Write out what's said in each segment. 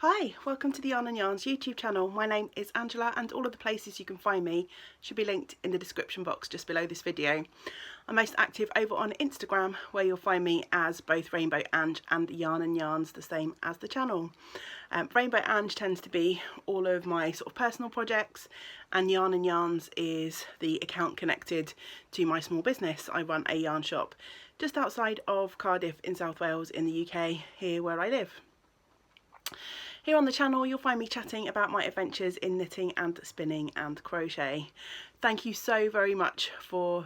Hi, welcome to the Yarn and Yarns YouTube channel. My name is Angela and all of the places you can find me should be linked in the description box just below this video. I'm most active over on Instagram, where you'll find me as both Rainbow Ange and Yarn and Yarns, the same as the channel. Rainbow Ange tends to be all of my sort of personal projects, and Yarn and Yarns is the account connected to my small business. I run a yarn shop just outside of Cardiff in South Wales in the UK, here where I live. Here on the channel you'll find me chatting about my adventures in knitting and spinning and crochet. Thank you so very much for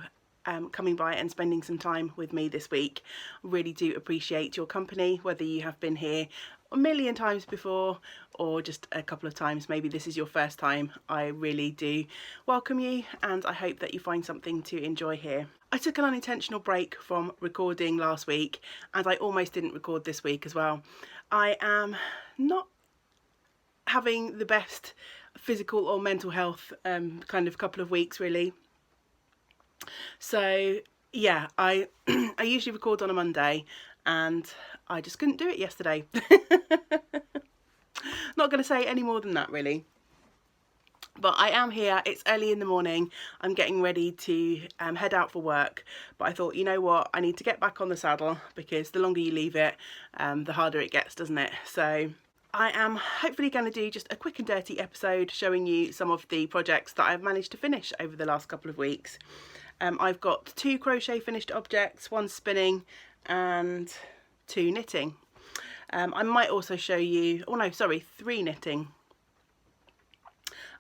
coming by and spending some time with me this week. I really do appreciate your company, whether you have been here a million times before or just a couple of times. Maybe this is your first time. I really do welcome you, and I hope that you find something to enjoy here. I took an unintentional break from recording last week, and I almost didn't record this week as well. I am not having the best physical or mental health kind of couple of weeks really. So yeah, I usually record on a Monday and I just couldn't do it yesterday. Not going to say any more than that really. But I am here, it's early in the morning, I'm getting ready to head out for work, but I thought, you know what, I need to get back on the saddle, because the longer you leave it, the harder it gets, doesn't it? So I am hopefully going to do just a quick and dirty episode showing you some of the projects that I've managed to finish over the last couple of weeks. I've got 2 crochet finished objects, 1 spinning and 2 knitting. I might also show you, oh no, sorry, 3 knitting.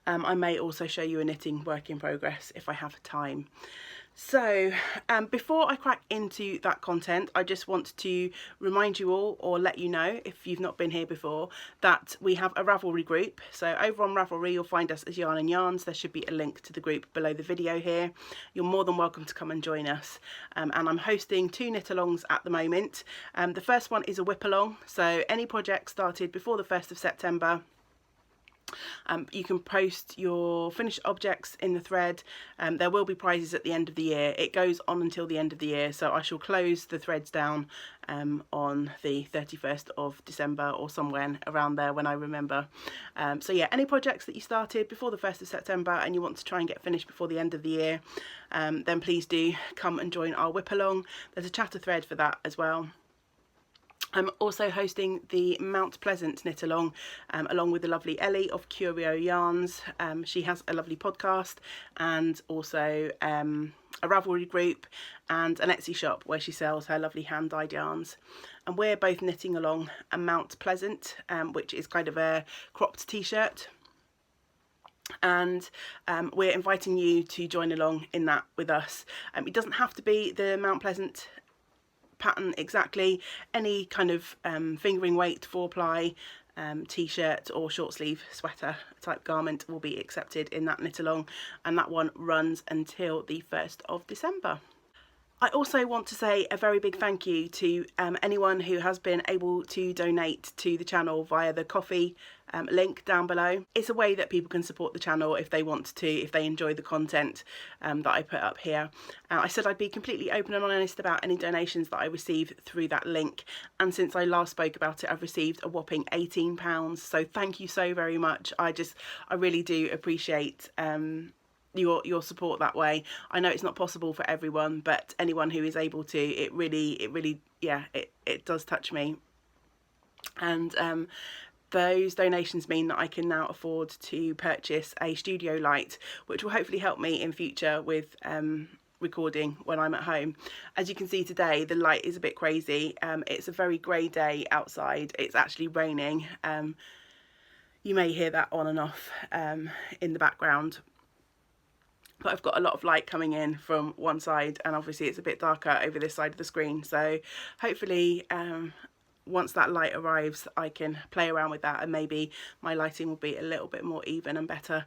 I may also show you a knitting work in progress if I have time. So before I crack into that content, I just want to remind you all, or let you know if you've not been here before, that we have a Ravelry group. So over on Ravelry you'll find us as Yarn and Yarns. There should be a link to the group below the video here. You're more than welcome to come and join us. And I'm hosting 2 knit-alongs at the moment. The first one is a whip-along, so any project started before the 1st of September, you can post your finished objects in the thread. There will be prizes at the end of the year. It goes on until the end of the year, so I shall close the threads down on the 31st of December or somewhere around there when I remember. So yeah, any projects that you started before the 1st of September and you want to try and get finished before the end of the year, then please do come and join our whip along. There's a chatter thread for that as well. I'm also hosting the Mount Pleasant knit along, along with the lovely Ellie of Curio Yarns. She has a lovely podcast and also a Ravelry group and an Etsy shop where she sells her lovely hand dyed yarns. And we're both knitting along a Mount Pleasant, which is kind of a cropped t-shirt. And we're inviting you to join along in that with us. It doesn't have to be the Mount Pleasant pattern exactly. Any kind of fingering weight 4-ply t-shirt or short sleeve sweater type garment will be accepted in that knit along, and that one runs until the 1st of December. I also want to say a very big thank you to anyone who has been able to donate to the channel via the Ko-fi link down below. It's a way that people can support the channel if they want to, if they enjoy the content that I put up here. I said I'd be completely open and honest about any donations that I receive through that link, and since I last spoke about it I've received a whopping £18, so thank you so very much. I really do appreciate your support that way. I know it's not possible for everyone, but anyone who is able to, it really yeah, it does touch me. And those donations mean that I can now afford to purchase a studio light, which will hopefully help me in future with recording when I'm at home. As you can see today, the light is a bit crazy. It's a very grey day outside. It's actually raining. you may hear that on and off in the background. But I've got a lot of light coming in from one side, and obviously it's a bit darker over this side of the screen. So hopefully once that light arrives, I can play around with that, and maybe my lighting will be a little bit more even and better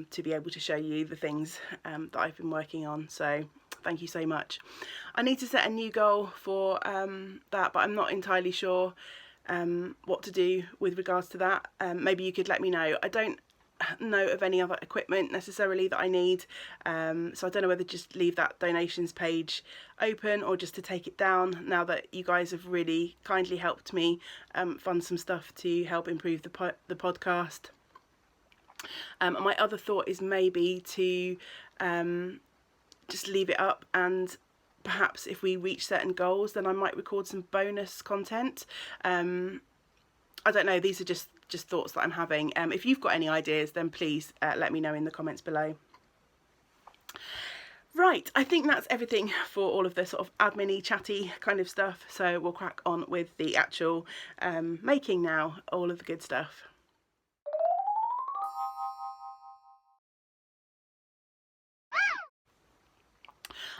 to be able to show you the things that I've been working on. So thank you so much. I need to set a new goal for that, but I'm not entirely sure what to do with regards to that. Maybe you could let me know. I don't know of any other equipment necessarily that I need, so I don't know whether to just leave that donations page open or just to take it down now that you guys have really kindly helped me fund some stuff to help improve the podcast. My other thought is maybe to just leave it up, and perhaps if we reach certain goals, then I might record some bonus content. I don't know, these are just thoughts that I'm having. If you've got any ideas, then please let me know in the comments below. Right, I think that's everything for all of the sort of admin-y, chatty kind of stuff. So we'll crack on with the actual making now, all of the good stuff.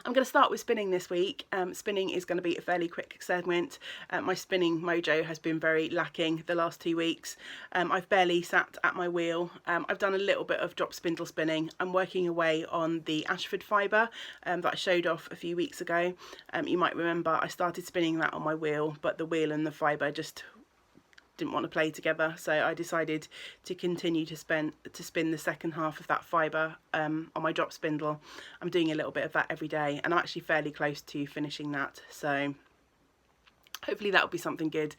I'm going to start with spinning this week. Spinning is going to be a fairly quick segment. My spinning mojo has been very lacking the last 2 weeks. I've barely sat at my wheel. I've done a little bit of drop spindle spinning. I'm working away on the ashore fibre that I showed off a few weeks ago. You might remember I started spinning that on my wheel, but the wheel and the fibre just didn't want to play together, so I decided to continue to spin the second half of that fibre on my drop spindle. I'm doing a little bit of that every day, and I'm actually fairly close to finishing that, so hopefully that'll be something good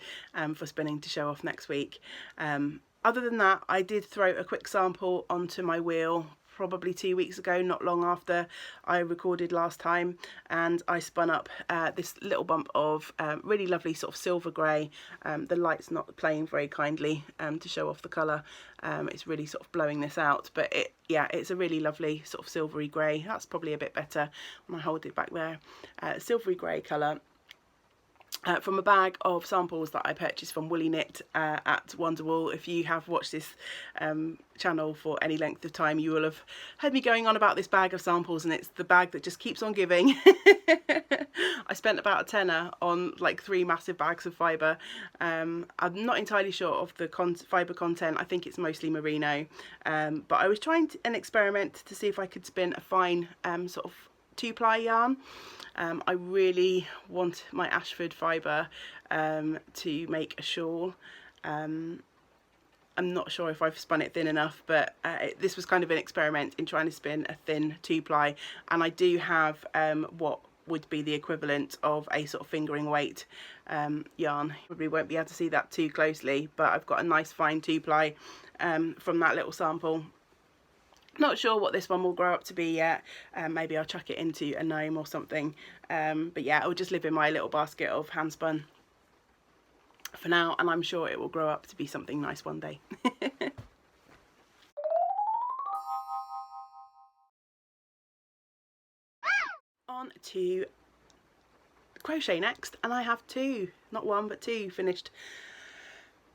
for spinning to show off next week. Other than that, I did throw a quick sample onto my wheel probably 2 weeks ago, not long after I recorded last time, and I spun up this little bump of really lovely sort of silver grey. The light's not playing very kindly to show off the colour. It's really sort of blowing this out, but it's a really lovely sort of silvery grey. That's probably a bit better when I hold it back there. Silvery grey colour. From a bag of samples that I purchased from Woolly Knit at Wonderwool. If you have watched this channel for any length of time, you will have heard me going on about this bag of samples, and it's the bag that just keeps on giving. I spent about a tenner on like 3 massive bags of fibre. I'm not entirely sure of the fibre content. I think it's mostly merino, but I was trying an experiment to see if I could spin a fine sort of 2-ply yarn. I really want my ashore fibre to make a shawl. I'm not sure if I've spun it thin enough, but this was kind of an experiment in trying to spin a thin 2-ply, and I do have what would be the equivalent of a sort of fingering weight yarn. You probably won't be able to see that too closely, but I've got a nice fine 2-ply from that little sample. Not sure what this one will grow up to be yet. Maybe I'll chuck it into a gnome or something. But yeah, it'll just live in my little basket of hand spun for now, and I'm sure it will grow up to be something nice one day. On to crochet next, and I have 2, not 1 but 2 finished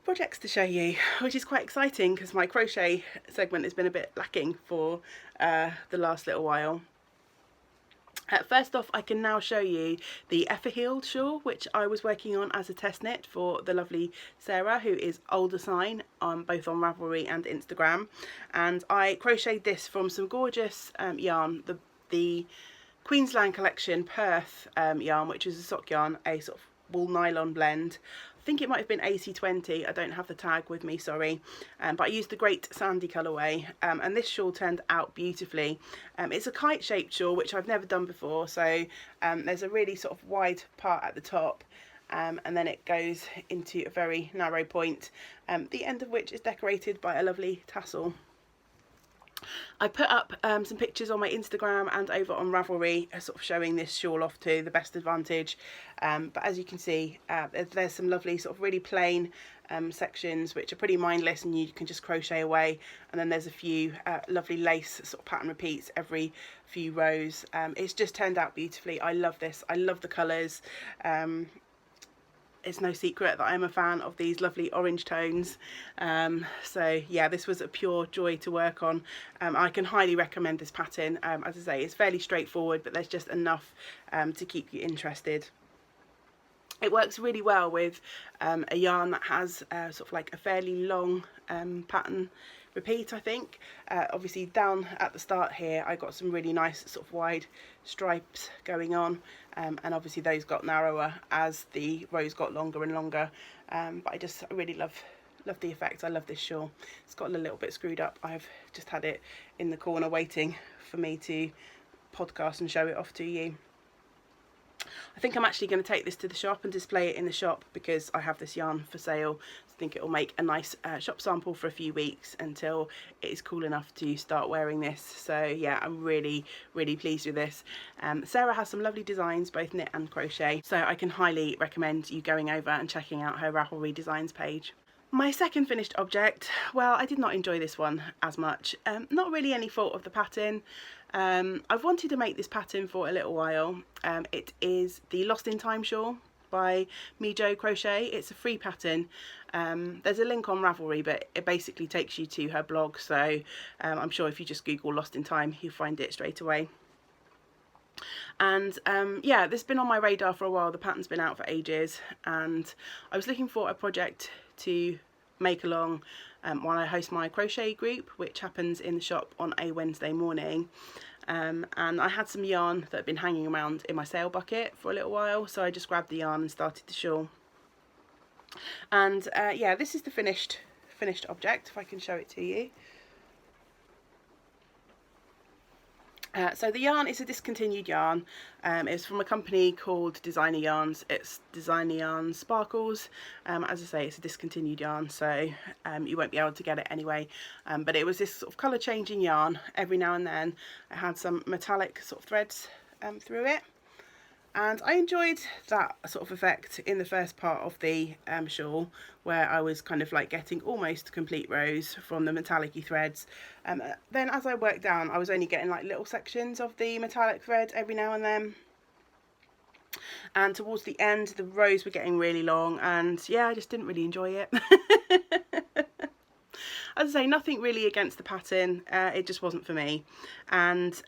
projects to show you, which is quite exciting because my crochet segment has been a bit lacking for the last little while. First off, I can now show you the effer-heeled shawl, which I was working on as a test knit for the lovely Sarah, who is Older Sign, both on Ravelry and Instagram. And I crocheted this from some gorgeous yarn, the Queensland Collection Perth yarn, which is a sock yarn, a sort of wool nylon blend. I think it might have been 80/20. I don't have the tag with me, sorry, but I used the Great Sandy colourway, and this shawl turned out beautifully. It's a kite shaped shawl, which I've never done before, so there's a really sort of wide part at the top, and then it goes into a very narrow point, the end of which is decorated by a lovely tassel. I put up some pictures on my Instagram and over on Ravelry sort of showing this shawl off to the best advantage, but as you can see there's some lovely sort of really plain sections which are pretty mindless and you can just crochet away, and then there's a few lovely lace sort of pattern repeats every few rows. It's just turned out beautifully. I love this. I love the colours. it's no secret that I'm a fan of these lovely orange tones. So yeah, this was a pure joy to work on. I can highly recommend this pattern. As I say, it's fairly straightforward, but there's just enough to keep you interested. It works really well with a yarn that has sort of like a fairly long pattern repeat, I think. Obviously down at the start here I got some really nice sort of wide stripes going on, and obviously those got narrower as the rows got longer and longer, but I really love the effect. I love this shawl. It's gotten a little bit screwed up. I've just had it in the corner waiting for me to podcast and show it off to you. I think I'm actually going to take this to the shop and display it in the shop because I have this yarn for sale. I think it will make a nice shop sample for a few weeks until it is cool enough to start wearing this. So yeah, I'm really pleased with this. Sarah has some lovely designs, both knit and crochet, so I can highly recommend you going over and checking out her Ravelry designs page. My second finished object, well, I did not enjoy this one as much. Not really any fault of the pattern. I've wanted to make this pattern for a little while. It is the Lost in Time shawl by Joy of Crochet. It's a free pattern. There's a link on Ravelry, but it basically takes you to her blog, so I'm sure if you just Google Lost in Time you'll find it straight away. And yeah, this has been on my radar for a while. The pattern's been out for ages, and I was looking for a project to make along while I host my crochet group, which happens in the shop on a Wednesday morning. And I had some yarn that had been hanging around in my sale bucket for a little while, so I just grabbed the yarn and started the shawl. And yeah, this is the finished object, if I can show it to you. So the yarn is a discontinued yarn. It's from a company called Designer Yarns. It's Designer Yarns Sparkles. As I say, it's a discontinued yarn, so you won't be able to get it anyway. But it was this sort of colour changing yarn. Every now and then it had some metallic sort of threads through it. And I enjoyed that sort of effect in the first part of the shawl, where I was kind of like getting almost complete rows from the metallic-y threads. Then as I worked down, I was only getting like little sections of the metallic thread every now and then. And towards the end, the rows were getting really long, and yeah, I just didn't really enjoy it. As I say, nothing really against the pattern, it just wasn't for me. And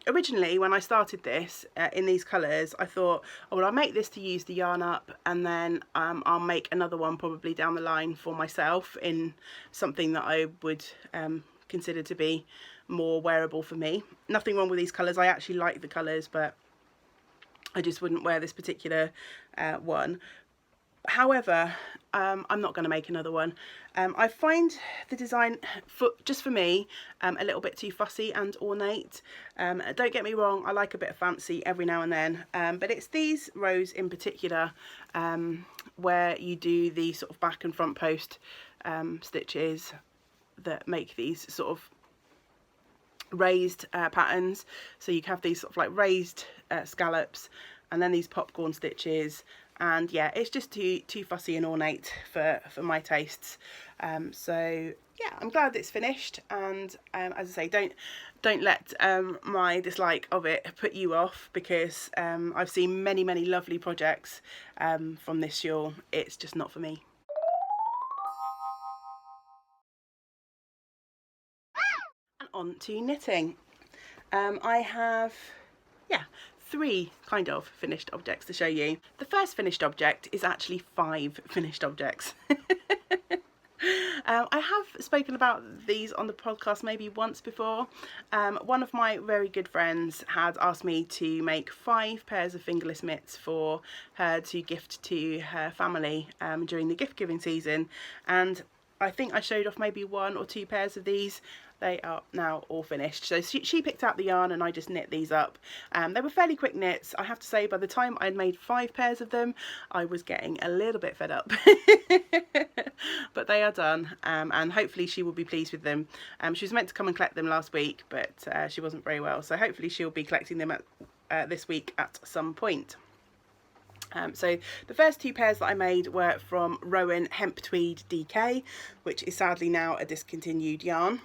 originally when I started this in these colours, I thought, oh well, I'll make this to use the yarn up, and then I'll make another one probably down the line for myself in something that I would consider to be more wearable for me. Nothing wrong with these colours, I actually like the colours, but I just wouldn't wear this particular one. However, I'm not going to make another one. I find the design, just for me, a little bit too fussy and ornate. Don't get me wrong, I like a bit of fancy every now and then, but it's these rows in particular where you do the sort of back and front post stitches that make these sort of raised patterns. So you have these sort of like raised scallops, and then these popcorn stitches. And yeah, it's just too fussy and ornate for my tastes. So yeah, I'm glad it's finished, and as I say, don't let my dislike of it put you off, because I've seen many lovely projects from this shawl. It's just not for me. And on to knitting. I have, yeah, 3 kind of finished objects to show you. The first finished object is actually 5 finished objects. I have spoken about these on the podcast maybe once before. One of my very good friends had asked me to make 5 pairs of fingerless mitts for her to gift to her family during the gift giving season, and I think I showed off maybe 1 or 2 pairs of these. They are now all finished. So she picked out the yarn and I just knit these up. They were fairly quick knits. I have to say, by the time I'd made 5 pairs of them, I was getting a little bit fed up. But they are done, and hopefully she will be pleased with them. She was meant to come and collect them last week, but she wasn't very well. So hopefully she'll be collecting them at this week at some point. So the first 2 pairs that I made were from Rowan Hemp Tweed DK, which is sadly now a discontinued yarn.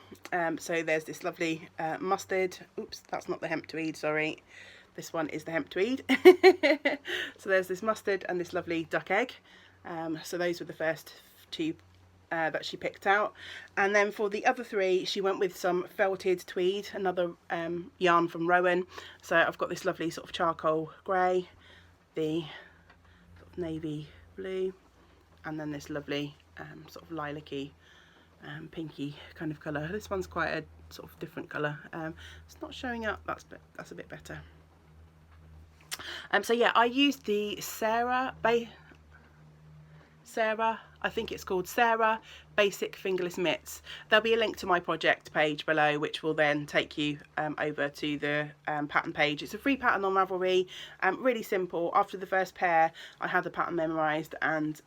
So there's this lovely mustard. Oops, that's not the hemp tweed, sorry. This one is the hemp tweed. So there's this mustard and this lovely duck egg. So those were the first two that she picked out. And then for the other three, she went with some felted tweed, another yarn from Rowan. So I've got this lovely sort of charcoal grey, the sort of navy blue, and then this lovely sort of lilac-y pinky kind of colour. This one's quite a sort of different colour. It's not showing up. That's a bit better. So yeah, I used the Sarah, I think it's called Sarah Basic Fingerless Mitts. There'll be a link to my project page below, which will then take you over to the pattern page. It's a free pattern on Ravelry, really simple. After the first pair, I had the pattern memorised and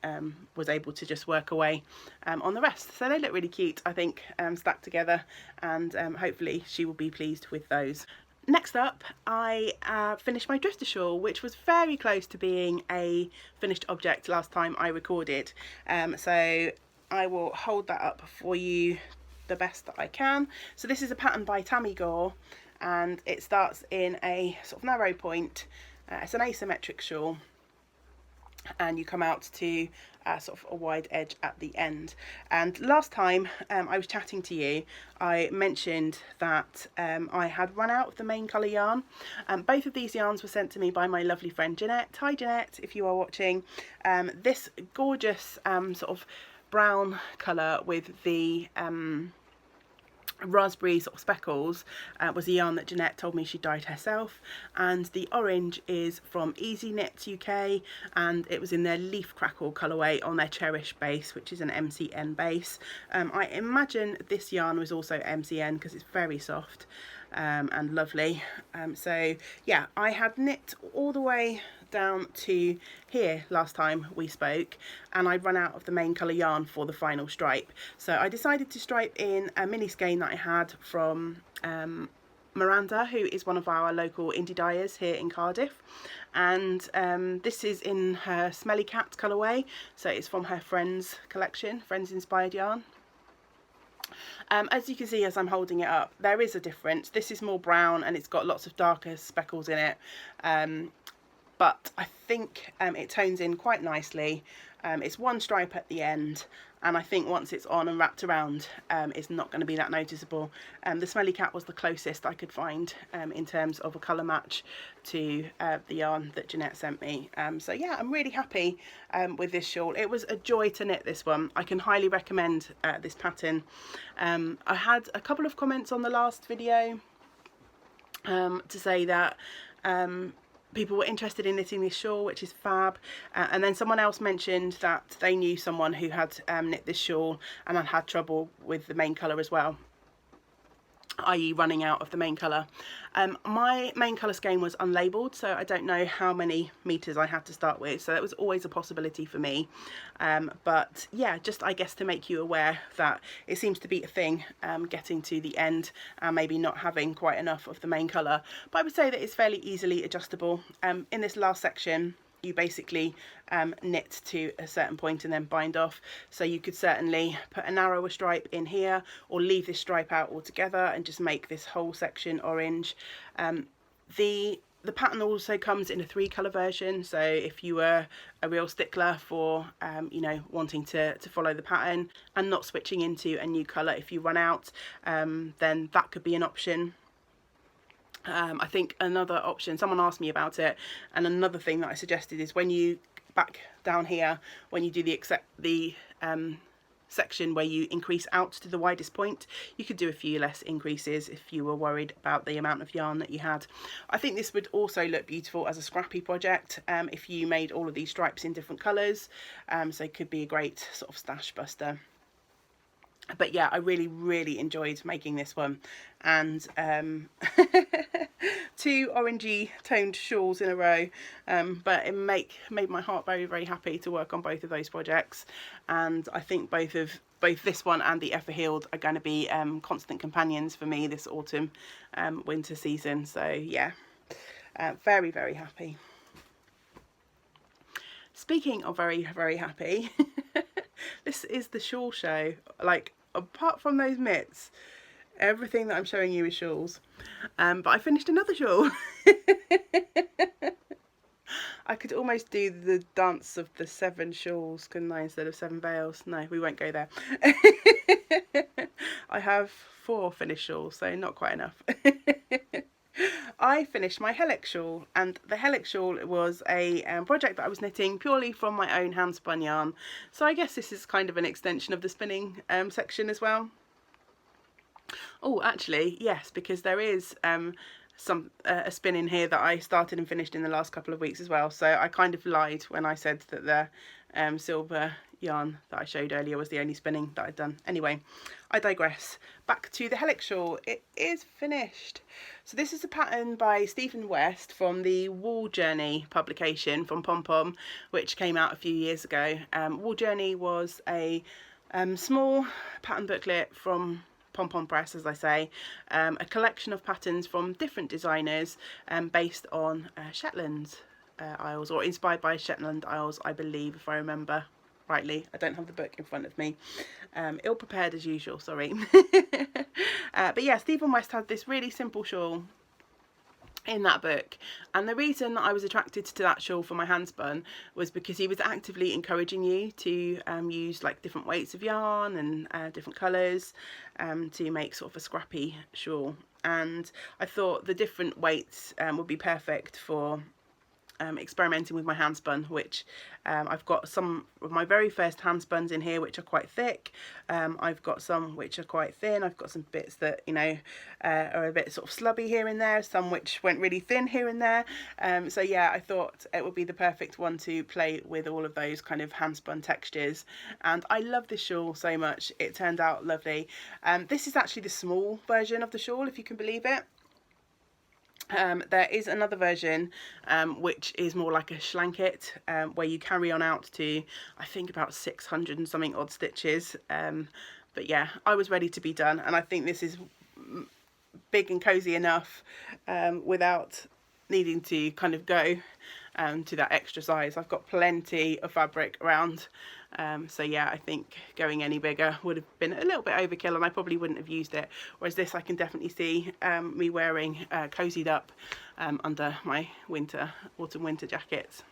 was able to just work away on the rest. So they look really cute, I think, stacked together, and hopefully she will be pleased with those. Next up, I finished my drifter shawl, which was very close to being a finished object last time I recorded. So I will hold that up for you the best that I can. So this is a pattern by Tammy Gore, and it starts in a sort of narrow point. It's an asymmetric shawl, and you come out to sort of a wide edge at the end. And last time I was chatting to you, I mentioned that I had run out of the main colour yarn. Both of these yarns were sent to me by my lovely friend Jeanette. Hi Jeanette, if you are watching. This gorgeous sort of brown colour with the raspberry sort of speckles was a yarn that Jeanette told me she dyed herself, and the orange is from Easy Knits UK, and it was in their Leaf Crackle colourway on their Cherish base, which is an MCN base. I imagine this yarn was also MCN because it's very soft and lovely. So yeah, I had knit all the way down to here last time we spoke, and I'd run out of the main colour yarn for the final stripe. So I decided to stripe in a mini skein that I had from Miranda, who is one of our local indie dyers here in Cardiff, and this is in her Smelly Cat colourway, so it's from her Friends collection, Friends Inspired Yarn. As you can see as I'm holding it up, there is a difference. This is more brown and it's got lots of darker speckles in it, but I think it tones in quite nicely. It's one stripe at the end, and I think once it's on and wrapped around, it's not going to be that noticeable. The Smelly Cat was the closest I could find in terms of a colour match to the yarn that Jeanette sent me. So yeah, I'm really happy with this shawl. It was a joy to knit this one. I can highly recommend this pattern. I had a couple of comments on the last video to say that people were interested in knitting this shawl, which is fab, and then someone else mentioned that they knew someone who had knit this shawl and had trouble with the main colour as well, i.e. running out of the main colour. My main colour skein was unlabelled, so I don't know how many meters I had to start with, so that was always a possibility for me. But yeah, just I guess to make you aware that it seems to be a thing, getting to the end and maybe not having quite enough of the main colour. But I would say that it's fairly easily adjustable. In this last section, you basically knit to a certain point and then bind off, so you could certainly put a narrower stripe in here or leave this stripe out altogether and just make this whole section orange. The pattern also comes in a 3-colour version, so if you were a real stickler for you know, wanting to follow the pattern and not switching into a new colour if you run out, then that could be an option. I think another option, someone asked me about it, and another thing that I suggested is when you back down here, when you do the section where you increase out to the widest point, you could do a few less increases if you were worried about the amount of yarn that you had. I think this would also look beautiful as a scrappy project if you made all of these stripes in different colours, so it could be a great sort of stash buster. But yeah, I really enjoyed making this one, and 2 orangey toned shawls in a row, but it made my heart very happy to work on both of those projects, and I think both this one and the Ever Healed are going to be constant companions for me this autumn winter season. So yeah, very happy. Speaking of very happy, this is the shawl show. Like, apart from those mitts, everything that I'm showing you is shawls. But I finished another shawl. I could almost do the dance of the 7 shawls, couldn't I, instead of 7 veils? No, we won't go there. I have 4 finished shawls, so not quite enough. I finished my Helix shawl, and the Helix shawl was a project that I was knitting purely from my own hand spun yarn. So I guess this is kind of an extension of the spinning section as well. Oh, actually, yes, because there is a spin in here that I started and finished in the last couple of weeks as well. So I kind of lied when I said that the silver yarn that I showed earlier was the only spinning that I'd done. Anyway, I digress. Back to the Helix shawl. It is finished. So this is a pattern by Stephen West from the Wool Journey publication from Pom Pom, which came out a few years ago. Wool Journey was a small pattern booklet from Pom Pom Press, as I say, a collection of patterns from different designers based on Shetland Isles, or inspired by Shetland Isles, I believe, if I remember rightly. I don't have the book in front of me. Ill prepared as usual, sorry. But yeah, Stephen West had this really simple shawl in that book, and the reason I was attracted to that shawl for my hand spun was because he was actively encouraging you to use like different weights of yarn and different colours to make sort of a scrappy shawl, and I thought the different weights would be perfect for experimenting with my hand spun, which I've got some of my very first hand spuns in here which are quite thick. I've got some which are quite thin. I've got some bits that, you know, are a bit sort of slubby here and there, some which went really thin here and there. So yeah, I thought it would be the perfect one to play with all of those kind of hand spun textures, and I love this shawl so much. It turned out lovely. This is actually the small version of the shawl, if you can believe it. There is another version which is more like a schlanket, where you carry on out to, I think, about 600 and something odd stitches. But yeah, I was ready to be done, and I think this is big and cozy enough without needing to kind of go to that extra size. I've got plenty of fabric around, so yeah, I think going any bigger would have been a little bit overkill, and I probably wouldn't have used it. Whereas this, I can definitely see me wearing cozied up under my autumn winter jackets.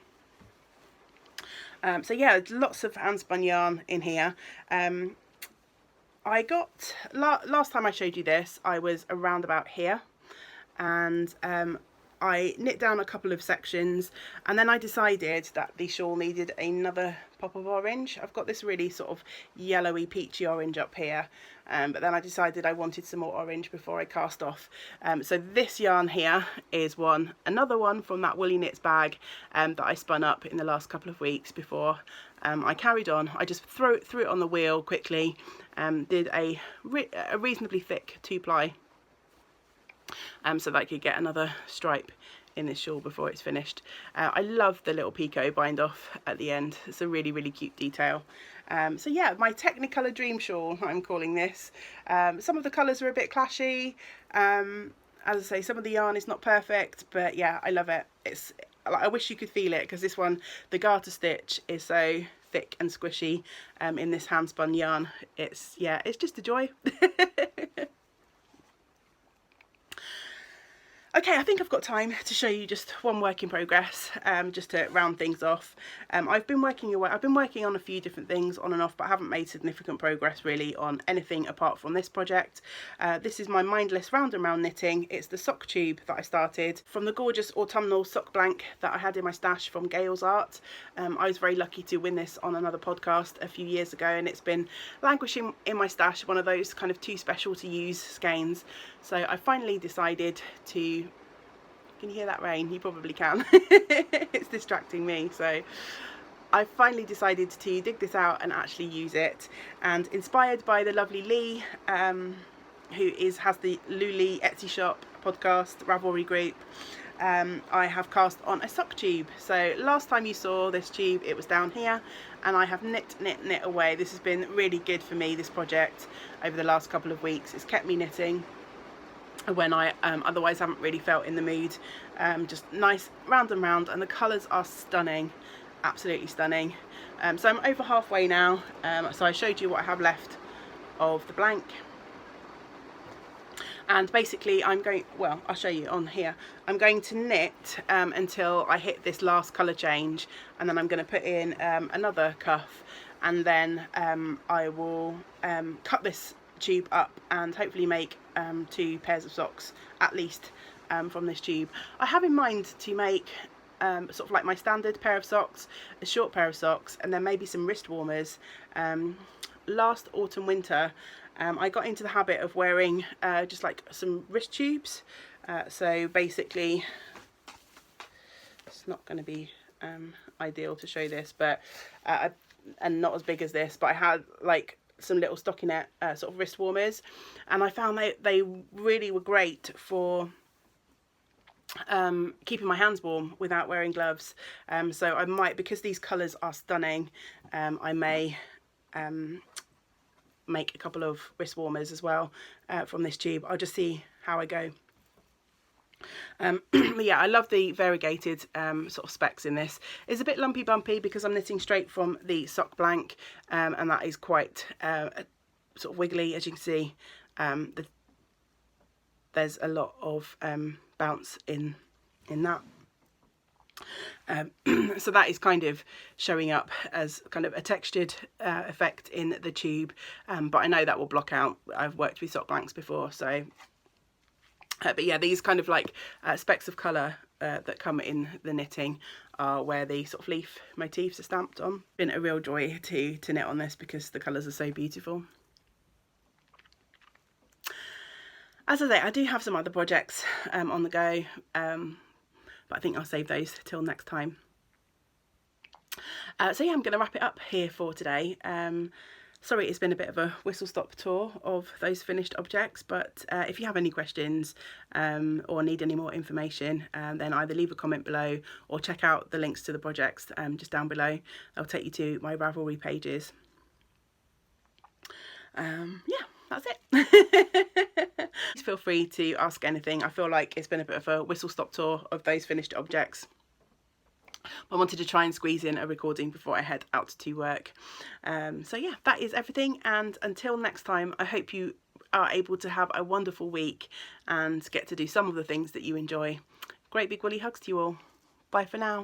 So yeah, there's lots of hand spun yarn in here. I got last time I showed you this, I was around about here, and I knit down a couple of sections, and then I decided that the shawl needed another pop of orange. I've got this really sort of yellowy peachy orange up here, but then I decided I wanted some more orange before I cast off. So this yarn here is another one from that Woolly Knits bag that I spun up in the last couple of weeks before I carried on. I just threw it on the wheel quickly, did a reasonably thick 2-ply, so that I could get another stripe in this shawl before it's finished. I love the little picot bind off at the end. It's a really, really cute detail. So yeah, my Technicolor Dream shawl, I'm calling this. Some of the colours are a bit clashy. As I say, some of the yarn is not perfect, but yeah, I love it. I wish you could feel it, because this one, the garter stitch is so thick and squishy in this hand spun yarn. It's just a joy. Okay, I think I've got time to show you just one work in progress, just to round things off. I've been working on a few different things on and off, but I haven't made significant progress really on anything apart from this project. This is my mindless round and round knitting. It's the sock tube that I started from the gorgeous autumnal sock blank that I had in my stash from Gail's Art. I was very lucky to win this on another podcast a few years ago, and it's been languishing in my stash, one of those kind of too special to use skeins. So I finally decided to, can you hear that rain? You probably can. It's distracting me. So I finally decided to dig this out and actually use it, and inspired by the lovely Lee, who has the Luli Etsy shop podcast Ravelry group, I have cast on a sock tube. So last time you saw this tube, it was down here, and I have knit away. This has been really good for me, this project, over the last couple of weeks. It's kept me knitting when I otherwise haven't really felt in the mood. Just nice round and round, and the colours are stunning, absolutely stunning. So I'm over halfway now. So I showed you what I have left of the blank, And basically I'm going, well, I'll show you on here, I'm going to knit until I hit this last colour change, and then I'm going to put in another cuff, and then I will cut this tube up and hopefully make 2 pairs of socks at least from this tube. I have in mind to make sort of like my standard pair of socks, a short pair of socks, and then maybe some wrist warmers. Last autumn winter I got into the habit of wearing just like some wrist tubes, so basically it's not going to be ideal to show this, but and not as big as this, but I had like some little stockinette sort of wrist warmers, and I found they really were great for keeping my hands warm without wearing gloves. So I might, because these colours are stunning, I may make a couple of wrist warmers as well from this tube. I'll just see how I go. But yeah, I love the variegated sort of specs in this. It's a bit lumpy bumpy because I'm knitting straight from the sock blank, and that is quite sort of wiggly, as you can see. There's a lot of bounce in that. So that is kind of showing up as kind of a textured effect in the tube, but I know that will block out. I've worked with sock blanks before, so but yeah, these kind of like specks of colour that come in the knitting are where the sort of leaf motifs are stamped on. Been a real joy to knit on this because the colours are so beautiful. As I say, I do have some other projects on the go, but I think I'll save those till next time. So yeah, I'm going to wrap it up here for today. Sorry it's been a bit of a whistle-stop tour of those finished objects, but if you have any questions or need any more information, then either leave a comment below or check out the links to the projects just down below. They'll take you to my Ravelry pages. Yeah, that's it. Please feel free to ask anything. I feel like it's been a bit of a whistle-stop tour of those finished objects. I wanted to try and squeeze in a recording before I head out to work. So yeah, that is everything, and until next time, I hope you are able to have a wonderful week and get to do some of the things that you enjoy. Great big woolly hugs to you all. Bye for now.